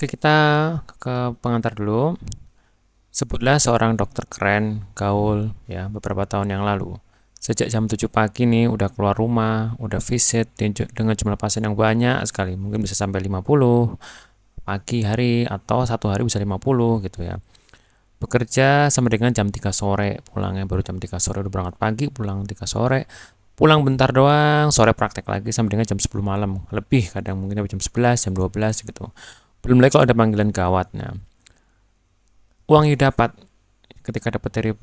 Oke, kita ke pengantar dulu. Sebutlah seorang dokter keren, gaul, ya, beberapa tahun yang lalu. Sejak jam 7 pagi nih udah keluar rumah, udah visit dengan jumlah pasien yang banyak sekali. Mungkin bisa sampai 50 pagi hari atau satu hari bisa 50 gitu ya. Bekerja sampai dengan jam 3 sore, pulangnya baru jam 3 sore udah berangkat pagi, pulang 3 sore. Pulang bentar doang, sore praktek lagi sampai dengan jam 10 malam. Lebih kadang mungkin sampai jam 11, jam 12 gitu. Belum lagi kalau ada panggilan gawat. Nah, uang yang dapat ketika dapat dari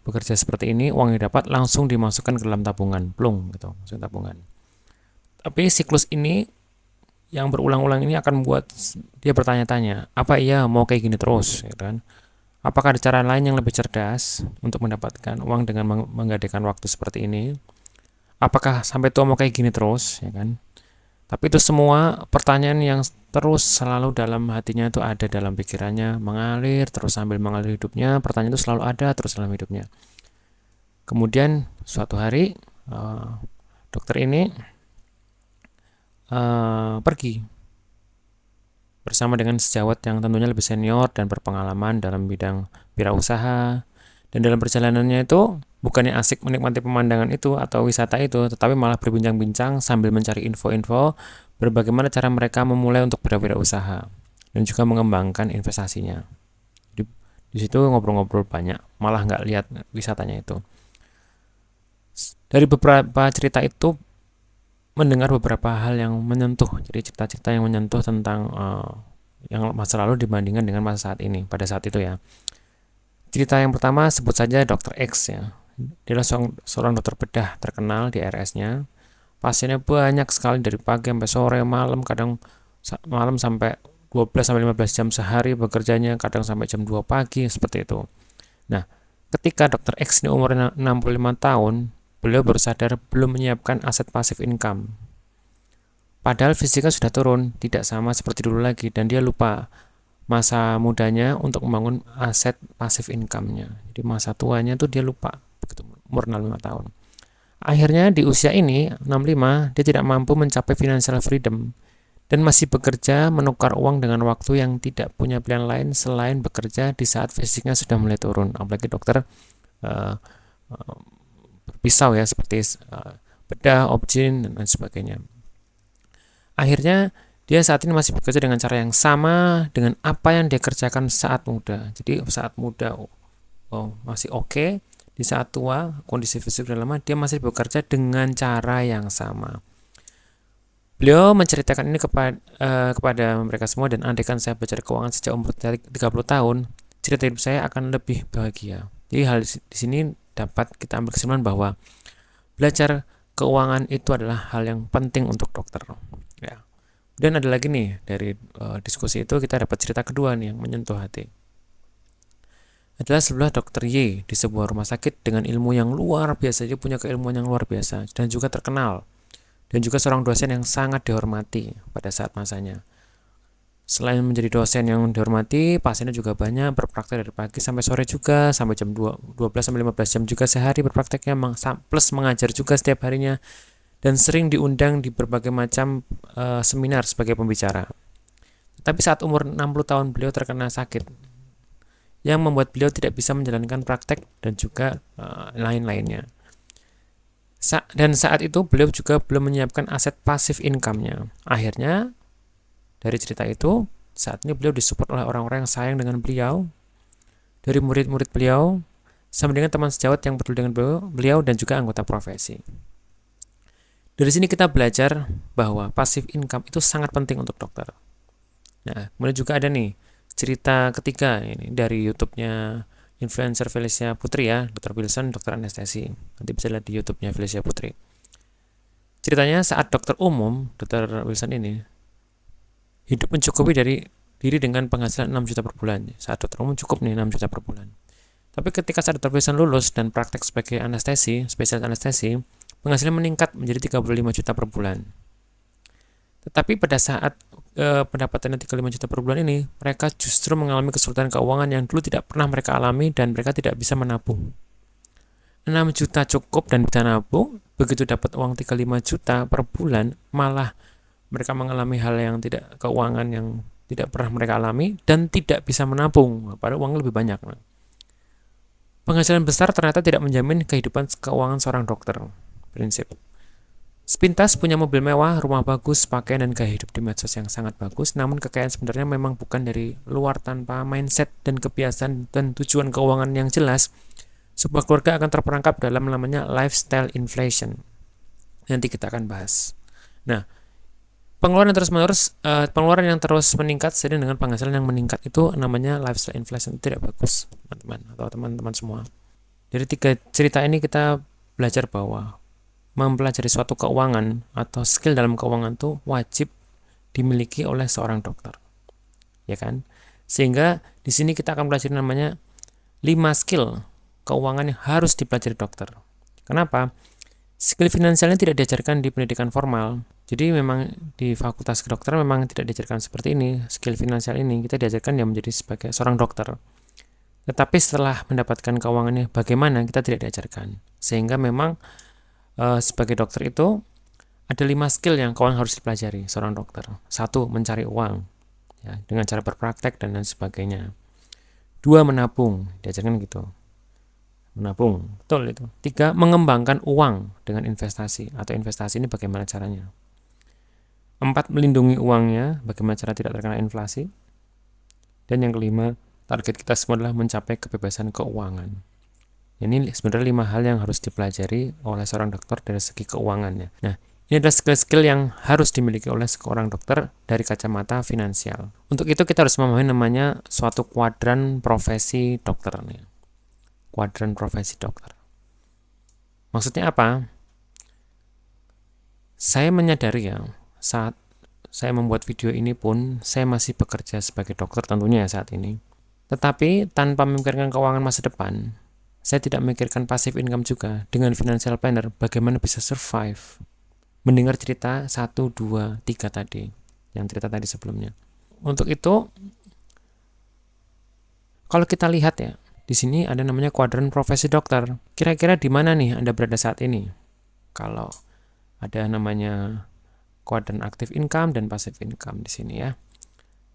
bekerja seperti ini, uang yang dapat langsung dimasukkan ke dalam tabungan, plung gitu, masuk tabungan. Tapi siklus ini yang berulang-ulang ini akan membuat dia bertanya-tanya, apa iya mau kayak gini terus, ya kan? Apakah ada cara lain yang lebih cerdas untuk mendapatkan uang dengan menggadaikan waktu seperti ini? Apakah sampai tua mau kayak gini terus, ya kan? Tapi itu semua pertanyaan yang terus selalu dalam hatinya itu ada dalam pikirannya, mengalir terus sambil mengalir hidupnya, pertanyaan itu selalu ada terus dalam hidupnya. Kemudian suatu hari dokter ini pergi bersama dengan sejawat yang tentunya lebih senior dan berpengalaman dalam bidang wirausaha. Dan dalam perjalanannya itu bukannya asik menikmati pemandangan itu atau wisata itu, tetapi malah berbincang-bincang sambil mencari info-info bagaimana cara mereka memulai untuk berwirausaha dan juga mengembangkan investasinya. Di situ ngobrol-ngobrol banyak, malah nggak lihat wisatanya itu. Dari beberapa cerita itu mendengar beberapa hal yang menyentuh, jadi cerita-cerita yang menyentuh tentang yang masa lalu dibandingkan dengan masa saat ini, pada saat itu ya. Cerita yang pertama sebut saja Dr. X ya. Dia adalah seorang dokter bedah terkenal di RS-nya. Pasiennya banyak sekali dari pagi sampai sore, malam, kadang malam sampai 12 sampai 15 jam sehari bekerjanya, kadang sampai jam 2 pagi seperti itu. Nah, ketika Dr. X ini umurnya 65 tahun, beliau baru sadar belum menyiapkan aset pasif income. Padahal fisiknya sudah turun, tidak sama seperti dulu lagi, dan dia lupa masa mudanya untuk membangun aset pasif income-nya. Jadi masa tuanya tuh dia lupa begitu umur 65 tahun. Akhirnya di usia ini 65 dia tidak mampu mencapai financial freedom dan masih bekerja menukar uang dengan waktu yang tidak punya pilihan lain selain bekerja di saat fisiknya sudah mulai turun. Apalagi dokter uh, berpisau ya seperti bedah, objin dan lain sebagainya. Akhirnya dia saat ini masih bekerja dengan cara yang sama dengan apa yang dia kerjakan saat muda. Jadi saat muda masih oke, di saat tua kondisi fisik sudah lemah dia masih bekerja dengan cara yang sama. Beliau menceritakan ini kepada mereka semua, dan andaikan saya belajar keuangan sejak umur 30 tahun, cerita hidup saya akan lebih bahagia. Jadi hal di sini dapat kita ambil kesimpulan bahwa belajar keuangan itu adalah hal yang penting untuk dokter. Ya. Dan ada lagi nih dari diskusi itu kita dapat cerita kedua nih yang menyentuh hati. Adalah sebelah dokter Y di sebuah rumah sakit dengan ilmu yang luar biasa, dia punya keilmuan yang luar biasa dan juga terkenal. Dan juga seorang dosen yang sangat dihormati pada saat masanya. Selain menjadi dosen yang dihormati, pasiennya juga banyak, berpraktek dari pagi sampai sore juga, sampai jam 12 sampai 15 jam juga sehari berprakteknya, plus mengajar juga setiap harinya. Dan sering diundang di berbagai macam seminar sebagai pembicara. Tapi saat umur 60 tahun beliau terkena sakit yang membuat beliau tidak bisa menjalankan praktek dan juga lain-lainnya. Dan saat itu beliau juga belum menyiapkan aset pasif income-nya. Akhirnya dari cerita itu, saat ini beliau disupport oleh orang-orang yang sayang dengan beliau, dari murid-murid beliau, sampai dengan teman sejawat yang peduli dengan beliau dan juga anggota profesi. Dari sini kita belajar bahwa passive income itu sangat penting untuk dokter. Nah, kemudian juga ada nih cerita ketiga ini dari YouTube-nya influencer Felicia Putri ya, Dr. Wilson, dokter anestesi. Nanti bisa lihat di YouTube-nya Felicia Putri. Ceritanya saat dokter umum, Dr. Wilson ini hidup mencukupi dari diri dengan penghasilan 6 juta per bulan. Saat dokter umum cukup nih 6 juta per bulan. Tapi ketika saat Dr. Wilson lulus dan praktek sebagai anestesi, spesialis anestesi, penghasilan meningkat menjadi 35 juta per bulan. Tetapi pada saat pendapatannya 35 juta per bulan ini, mereka justru mengalami kesulitan keuangan yang dulu tidak pernah mereka alami dan mereka tidak bisa menabung. 6 juta cukup dan bisa nabung, begitu dapat uang 35 juta per bulan, malah mereka mengalami hal yang keuangan yang tidak pernah mereka alami, dan tidak bisa menabung, padahal uangnya lebih banyak. Penghasilan besar ternyata tidak menjamin kehidupan keuangan seorang dokter. Prinsip. Sepintas punya mobil mewah, rumah bagus, pakaian dan gaya hidup di medsos yang sangat bagus, namun kekayaan sebenarnya memang bukan dari luar tanpa mindset dan kebiasaan dan tujuan keuangan yang jelas. Sebuah keluarga akan terperangkap dalam namanya lifestyle inflation. Nanti kita akan bahas. Nah, pengeluaran yang terus meningkat seiring dengan penghasilan yang meningkat itu namanya lifestyle inflation. Tidak bagus, teman-teman atau teman-teman semua. Dari 3 cerita ini kita belajar bahwa mempelajari suatu keuangan atau skill dalam keuangan itu wajib dimiliki oleh seorang dokter, ya kan? Sehingga di sini kita akan belajar namanya 5 skill keuangan yang harus dipelajari dokter. Kenapa? Skill finansialnya tidak diajarkan di pendidikan formal. Jadi memang di fakultas kedokteran memang tidak diajarkan seperti ini. Skill finansial ini kita diajarkan yang menjadi sebagai seorang dokter. Tetapi setelah mendapatkan keuangannya bagaimana kita tidak diajarkan. Sehingga memang sebagai dokter itu ada 5 skill yang kawan harus dipelajari seorang dokter. 1. Mencari uang, ya, dengan cara berpraktek dan lain sebagainya. 2. Menabung, diajarkan gitu. Menabung, betul itu. 3. Mengembangkan uang dengan investasi, atau investasi ini bagaimana caranya. 4. Melindungi uangnya, bagaimana cara tidak terkena inflasi. Dan yang kelima, target kita semua adalah mencapai kebebasan keuangan. Ini sebenarnya 5 hal yang harus dipelajari oleh seorang dokter dari segi keuangannya. Nah, ini adalah skill-skill yang harus dimiliki oleh seorang dokter dari kacamata finansial. Untuk itu kita harus memahami namanya suatu kuadran profesi dokter. Kuadran profesi dokter. Maksudnya apa? Saya menyadari ya, saat saya membuat video ini pun, saya masih bekerja sebagai dokter tentunya saat ini. Tetapi tanpa memikirkan keuangan masa depan, saya tidak memikirkan passive income juga. Dengan financial planner, bagaimana bisa survive. Mendengar cerita 1, 2, 3 tadi. Yang cerita tadi sebelumnya. Untuk itu, kalau kita lihat ya, di sini ada namanya kuadran profesi dokter. Kira-kira di mana nih Anda berada saat ini? Kalau ada namanya kuadran active income dan passive income di sini ya.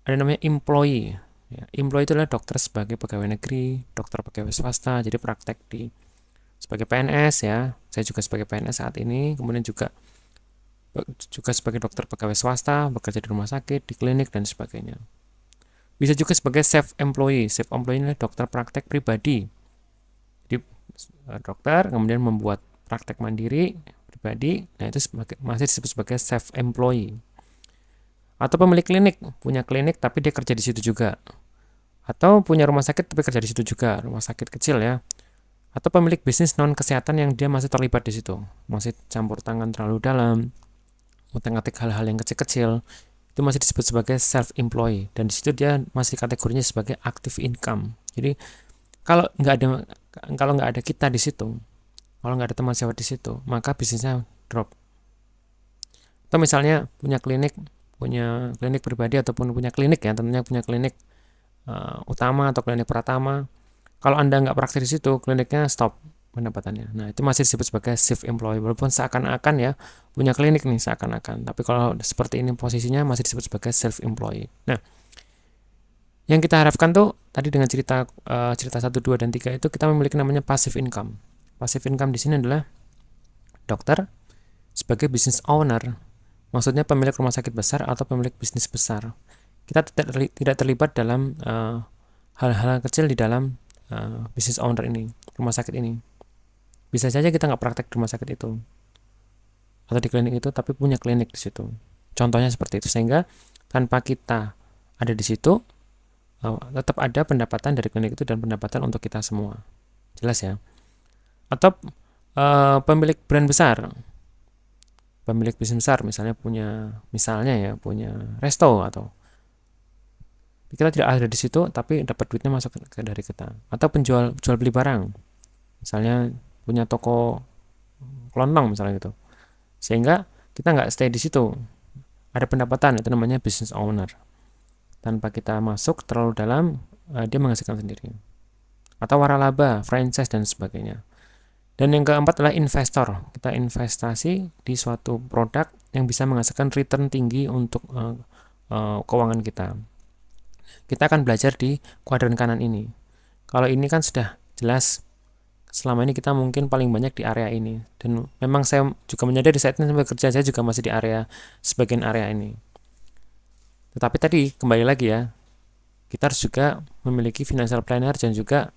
Ada namanya employee. Ya, employee itu adalah dokter sebagai pegawai negeri, dokter pegawai swasta, jadi praktek sebagai PNS ya. Saya juga sebagai PNS saat ini, kemudian juga sebagai dokter pegawai swasta, bekerja di rumah sakit, di klinik dan sebagainya. Bisa juga sebagai self-employee. Self-employee adalah dokter praktek pribadi. Jadi dokter kemudian membuat praktek mandiri pribadi, nah itu masih disebut sebagai self-employee. Atau pemilik klinik, punya klinik tapi dia kerja di situ juga. Atau punya rumah sakit tapi kerja di situ juga, rumah sakit kecil ya. Atau pemilik bisnis non kesehatan yang dia masih terlibat di situ, masih campur tangan terlalu dalam, ngotak-ngatik hal-hal yang kecil-kecil, itu masih disebut sebagai self-employed, dan di situ dia masih kategorinya sebagai active income. Jadi kalau nggak ada kita di situ, kalau nggak ada teman sewa di situ, maka bisnisnya drop. Atau misalnya punya klinik pribadi ataupun punya klinik ya, tentunya punya klinik utama atau klinik pratama. Kalau Anda nggak praktik di situ, kliniknya stop pendapatannya. Nah, itu masih disebut sebagai self-employed, walaupun seakan-akan ya punya klinik nih seakan-akan. Tapi kalau seperti ini posisinya masih disebut sebagai self-employed. Nah, yang kita harapkan tuh tadi dengan cerita 1, 2 dan 3 itu kita memiliki namanya passive income. Passive income di sini adalah dokter sebagai business owner. Maksudnya pemilik rumah sakit besar atau pemilik bisnis besar. Kita tidak terlibat dalam hal-hal kecil di dalam business owner ini, rumah sakit ini. Bisa saja kita nggak praktek di rumah sakit itu atau di klinik itu, tapi punya klinik di situ. Contohnya seperti itu, sehingga tanpa kita ada di situ, tetap ada pendapatan dari klinik itu dan pendapatan untuk kita semua. Jelas ya? Atau pemilik brand besar, pemilik bisnis besar misalnya punya resto, atau kita tidak ada di situ tapi dapat duitnya masuk dari kita. Atau jual beli barang, misalnya punya toko kelontong misalnya gitu, sehingga kita nggak stay di situ, ada pendapatan, itu namanya business owner. Tanpa kita masuk terlalu dalam, dia menghasilkan sendiri. Atau waralaba, franchise dan sebagainya. Dan yang keempat adalah investor. Kita investasi di suatu produk yang bisa menghasilkan return tinggi untuk keuangan kita. kita akan belajar di kuadran kanan ini. Kalau ini kan sudah jelas, selama ini kita mungkin paling banyak di area ini. Dan memang saya juga menyadari saat ini sambil kerja saya juga masih di sebagian area ini. Tetapi tadi kembali lagi ya, kita harus juga memiliki financial planner dan juga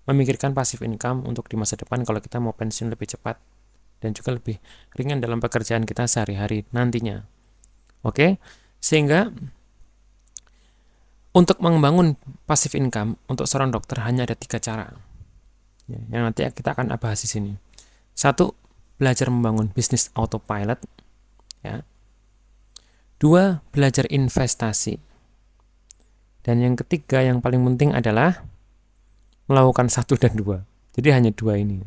memikirkan passive income untuk di masa depan kalau kita mau pensiun lebih cepat dan juga lebih ringan dalam pekerjaan kita sehari-hari nantinya. Oke, sehingga untuk membangun passive income untuk seorang dokter hanya ada 3 cara yang nanti kita akan bahas di sini. 1, belajar membangun bisnis autopilot, ya. 2, belajar investasi. Dan yang ketiga yang paling penting adalah melakukan 1 dan 2. Jadi hanya 2 ini.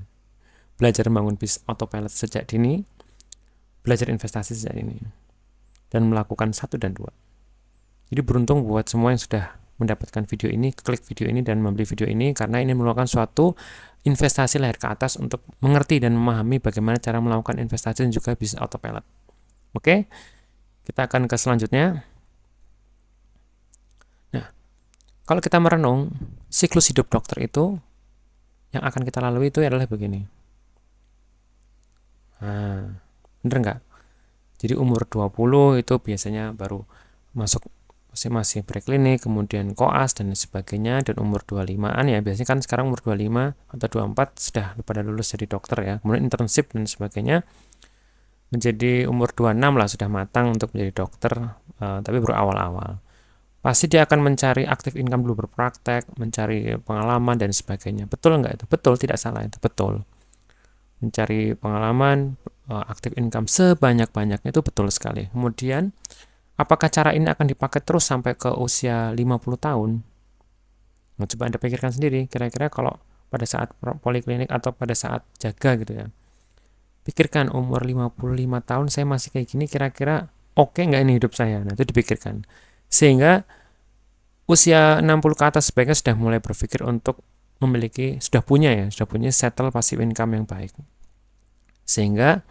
Belajar membangun bisnis autopilot sejak dini, belajar investasi sejak dini, dan melakukan 1 dan 2. Jadi beruntung buat semua yang sudah mendapatkan video ini, klik video ini dan membeli video ini, karena ini merupakan suatu investasi leher ke atas untuk mengerti dan memahami bagaimana cara melakukan investasi dan juga bisnis autopilot. Oke, kita akan ke selanjutnya. Nah, kalau kita merenung, siklus hidup dokter itu yang akan kita lalui itu adalah begini. Nah, bener nggak? Jadi umur 20 itu biasanya baru masuk masih preklinik, kemudian koas dan sebagainya, dan umur 25-an ya, biasanya kan sekarang umur 25 atau 24 sudah pada lulus jadi dokter ya, kemudian internship dan sebagainya, menjadi umur 26 lah sudah matang untuk menjadi dokter, tapi baru awal-awal. Pasti dia akan mencari aktif income dulu, berpraktek, mencari pengalaman dan sebagainya. Betul nggak itu? Betul, tidak salah itu, betul. Mencari pengalaman, aktif income sebanyak-banyaknya itu betul sekali. Kemudian apakah cara ini akan dipakai terus sampai ke usia 50 tahun? Nah, coba Anda pikirkan sendiri, kira-kira kalau pada saat poliklinik atau pada saat jaga gitu ya. Pikirkan umur 55 tahun saya masih kayak gini, kira-kira oke nggak ini hidup saya? Nah, itu dipikirkan. Sehingga usia 60 ke atas sebaiknya sudah mulai berpikir untuk sudah punya settle passive income yang baik. Sehingga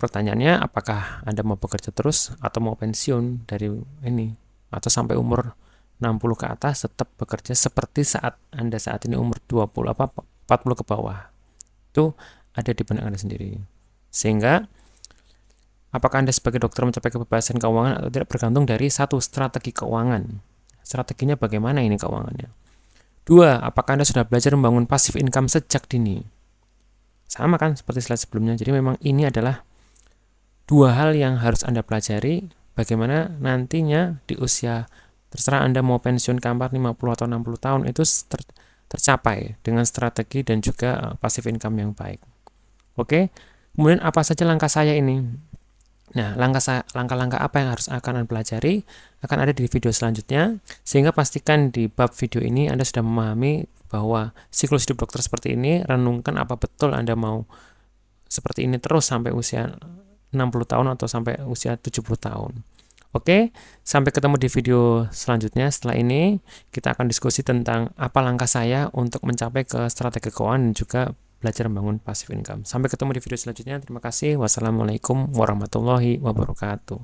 pertanyaannya, apakah Anda mau bekerja terus atau mau pensiun dari ini, atau sampai umur 60 ke atas tetap bekerja seperti saat Anda saat ini umur 40 ke bawah. Itu ada di benak Anda sendiri. Sehingga apakah Anda sebagai dokter mencapai kebebasan keuangan atau tidak bergantung dari 1, strategi keuangan. Strateginya bagaimana ini keuangannya. 2, apakah Anda sudah belajar membangun passive income sejak dini. Sama kan seperti slide sebelumnya. Jadi memang ini adalah 2 hal yang harus Anda pelajari, bagaimana nantinya di usia terserah Anda mau pensiun kapan 50 atau 60 tahun itu tercapai dengan strategi dan juga passive income yang baik. Oke. Kemudian apa saja langkah saya ini? Nah, langkah-langkah apa yang akan Anda pelajari akan ada di video selanjutnya, sehingga pastikan di bab video ini Anda sudah memahami bahwa siklus hidup dokter seperti ini, renungkan apa betul Anda mau seperti ini terus sampai usia 60 tahun atau sampai usia 70 tahun. Oke, sampai ketemu di video selanjutnya. Setelah ini kita akan diskusi tentang apa langkah saya untuk mencapai ke strategi keuangan dan juga belajar membangun passive income. Sampai ketemu di video selanjutnya. Terima kasih. Wassalamualaikum warahmatullahi wabarakatuh.